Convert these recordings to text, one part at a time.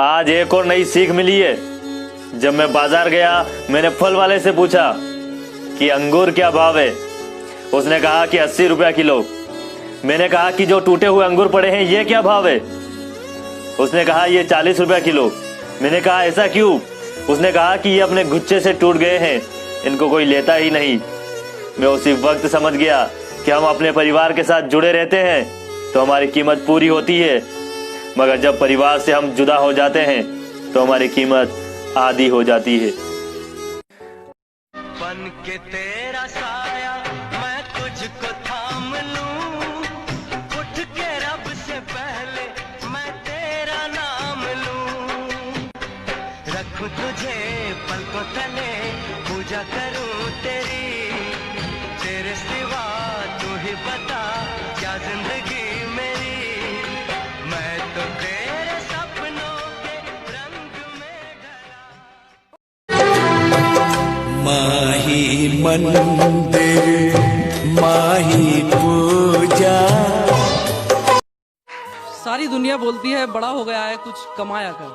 आज एक और नई सीख मिली है। जब मैं बाजार गया मैंने फल वाले से पूछा कि अंगूर क्या भाव है। उसने कहा कि 80 रुपया किलो। मैंने कहा कि जो टूटे हुए अंगूर पड़े हैं ये क्या भाव है। उसने कहा ये 40 रुपया किलो। मैंने कहा ऐसा क्यों। उसने कहा कि ये अपने गुच्छे से टूट गए हैं, इनको कोई लेता ही नहीं। मैं उसी वक्त समझ गया कि हम अपने परिवार के साथ जुड़े रहते हैं तो हमारी कीमत पूरी होती है, मगर जब परिवार से हम जुदा हो जाते हैं तो हमारी कीमत आधी हो जाती है। बन के तेरा साया मैं तुझको थाम लूं, उठ के रब से पहले मैं तेरा नाम लूं, रखूं तुझे पलकों तले, पूजा करूं तेरी, तेरे सिवा तू ही बता क्या जिंदगी मेरी, मैं तो तेरे सपनों के रंग में ढला। माही मंदिर माही पूजा। सारी दुनिया बोलती है बड़ा हो गया है कुछ कमाया कर,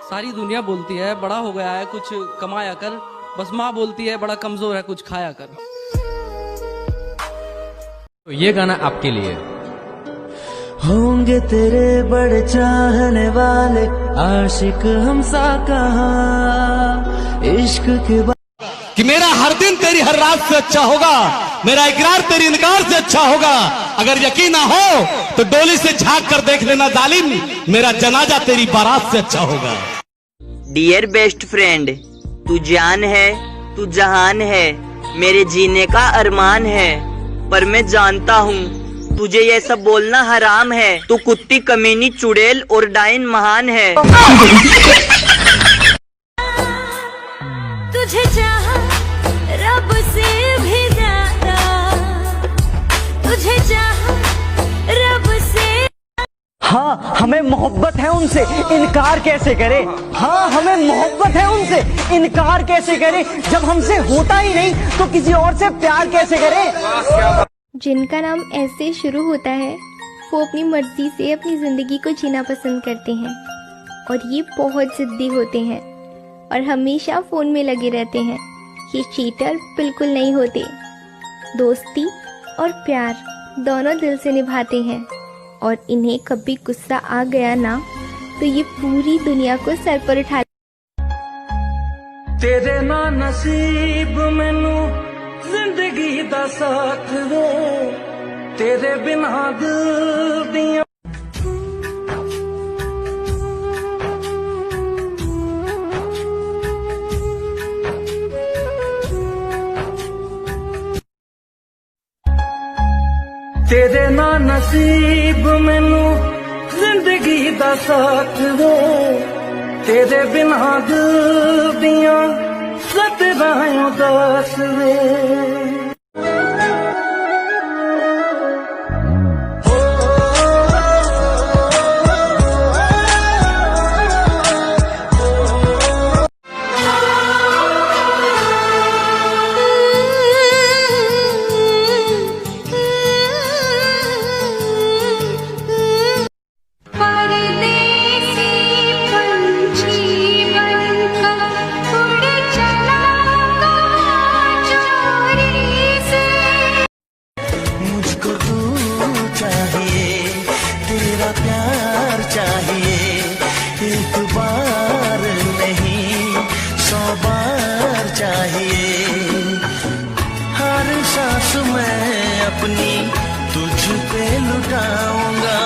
सारी दुनिया बोलती है बड़ा हो गया है कुछ कमाया कर, बस माँ बोलती है बड़ा कमजोर है कुछ खाया कर। तो ये गाना आपके लिए। होंगे तेरे बड़े चाहने वाले आशिक हमसा कहाँ, इश्क के कि मेरा हर दिन तेरी हर रात से अच्छा होगा, मेरा इकरार तेरी इनकार से अच्छा होगा। अगर यकीन ना हो तो डोली से झांक कर देख लेना जालिम, मेरा जनाजा तेरी बारात से अच्छा होगा। डियर बेस्ट फ्रेंड, तू जान है, तू जहान है, मेरे जीने का अरमान है, पर मैं जानता हूँ तुझे ये सब बोलना हराम है। तू कुत्ती कमीनी चुड़ैल और डाइन महान है। तुझे चाहा रब से भी ज्यादा, तुझे चाहा रब से। हाँ हमें मोहब्बत है उनसे, इनकार कैसे करे। हाँ हमें मोहब्बत है उनसे, इनकार कैसे करे। जब हमसे होता ही नहीं तो किसी और से प्यार कैसे करे। जिनका नाम ऐसे शुरू होता है वो अपनी मर्जी से अपनी ज़िंदगी को जीना पसंद करते हैं, और ये बहुत ज़िद्दी होते हैं और हमेशा फ़ोन में लगे रहते हैं। ये चीटर बिल्कुल नहीं होते, दोस्ती और प्यार दोनों दिल से निभाते हैं, और इन्हें कभी गुस्सा आ गया ना तो ये पूरी दुनिया को सर पर उठा। तेरे ना नसीब मैनू जिंदगी दा साथ वे, तेरे बिना दिल दियां। तेरे ना नसीब मैनू जिंदगी दा साथ वे, तेरे बिना दिल दियां सतरां उदास वे। प्यार चाहिए, एक बार नहीं 100 बार चाहिए। हर सांस मैं अपनी तुझ पे लुटाऊंगा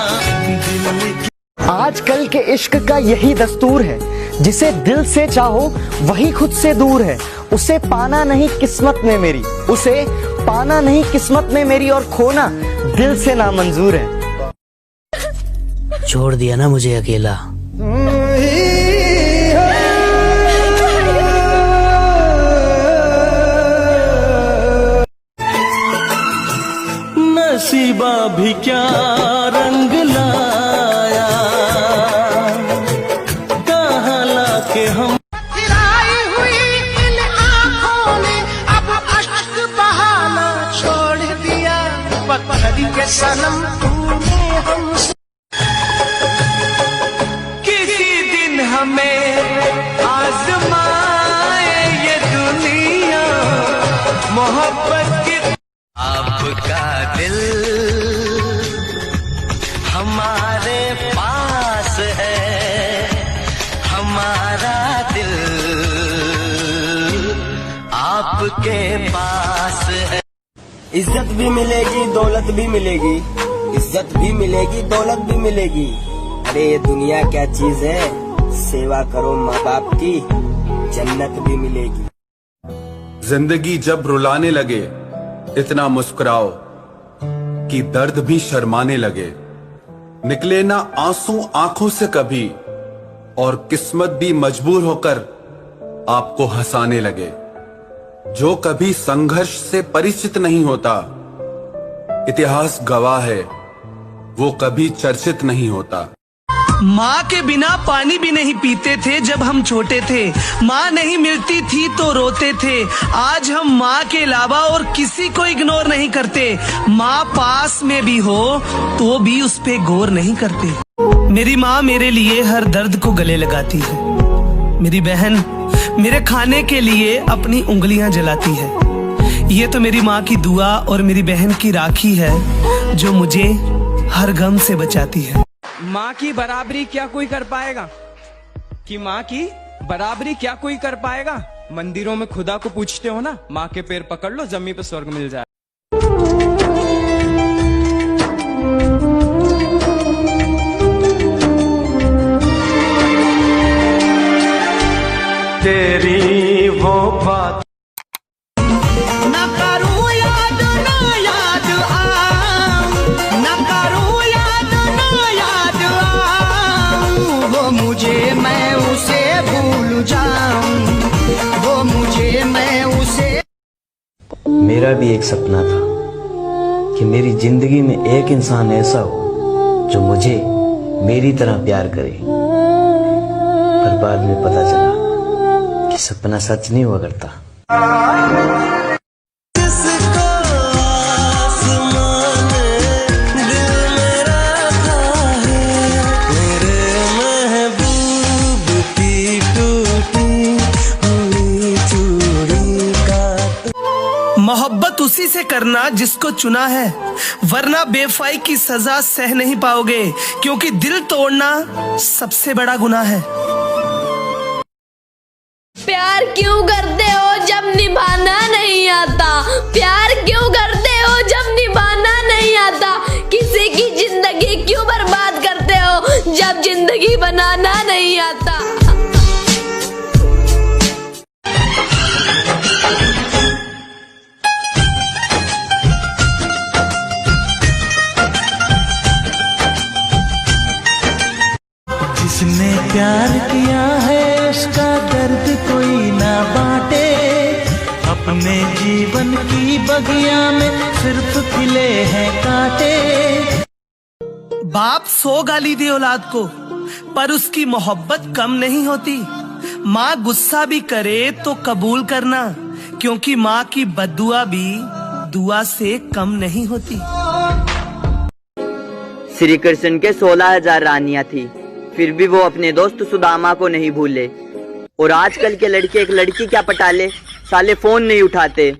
दिल की। आजकल के इश्क का यही दस्तूर है, जिसे दिल से चाहो वही खुद से दूर है। उसे पाना नहीं किस्मत में मेरी, उसे पाना नहीं किस्मत में मेरी, और खोना दिल से नामंजूर है। छोड़ दिया ना मुझे अकेला। नसीबा भी क्या रंग लाया, कहाँ लाके हम हुई इन आँखों ने अब अश्क बहाना छोड़ दिया। पत्थर के सनम तूने हमसे किसी हमें आजमाए ये दुनिया मोहब्बत की। आपका दिल हमारे पास है, हमारा दिल आपके पास है। इज्जत भी मिलेगी, दौलत भी मिलेगी, इज्जत भी मिलेगी, दौलत भी मिलेगी। अरे ये दुनिया क्या चीज है, सेवा करो माँ बाप की, जन्नत भी मिलेगी। जिंदगी जब रुलाने लगे इतना मुस्कुराओ कि दर्द भी शर्माने लगे। निकले ना आंसू आंखों से कभी और किस्मत भी मजबूर होकर आपको हंसाने लगे। जो कभी संघर्ष से परिचित नहीं होता, इतिहास गवाह है वो कभी चर्चित नहीं होता। माँ के बिना पानी भी नहीं पीते थे जब हम छोटे थे, माँ नहीं मिलती थी तो रोते थे। आज हम माँ के अलावा और किसी को इग्नोर नहीं करते। माँ पास में भी हो तो भी उस पे गौर नहीं करते। मेरी माँ मेरे लिए हर दर्द को गले लगाती है। मेरी बहन मेरे खाने के लिए अपनी उंगलियां जलाती है। ये तो मेरी माँ की दुआ और मेरी बहन की राखी है जो मुझे हर गम से बचाती है। माँ की बराबरी क्या कोई कर पाएगा? कि माँ की बराबरी क्या कोई कर पाएगा? मंदिरों में खुदा को पूछते हो ना, माँ के पैर पकड़ लो जमीन पे स्वर्ग मिल जाए। तेरी वो बात न करूं याद न याद आऊं, न करूं याद न याद आऊं, वो मुझे मैं उसे भूल जाऊं, वो मुझे मैं उसे। मेरा भी एक सपना था कि मेरी जिंदगी में एक इंसान ऐसा हो जो मुझे मेरी तरह प्यार करे, पर बाद में पता चला कि सपना सच नहीं हुआ करता। जिसको आसमान दिल में रखा है, मेरे महबूब की टूटी हुई चूड़ी का। मोहब्बत उसी से करना जिसको चुना है, वरना बेवफाई की सजा सह नहीं पाओगे, क्योंकि दिल तोड़ना सबसे बड़ा गुनाह है। प्यार क्यों करते हो जब निभाना नहीं आता? प्यार क्यों करते हो जब निभाना नहीं आता? किसी की जिंदगी क्यों बर्बाद करते हो जब जिंदगी बनाना नहीं आता? जिसने प्यार किया है उसका दर्द कोई ना बांटे, अपने जीवन की बगिया में सिर्फ खिले हैं कांटे। बाप 100 गाली दे औलाद को पर उसकी मोहब्बत कम नहीं होती। माँ गुस्सा भी करे तो कबूल करना, क्योंकि माँ की बद्दुआ भी दुआ से कम नहीं होती। श्री कृष्ण के 16,000 रानियां थी, फिर भी वो अपने दोस्त सुदामा को नहीं भूले। और आजकल के लड़के एक लड़की क्या पटा ले, साले फोन नहीं उठाते।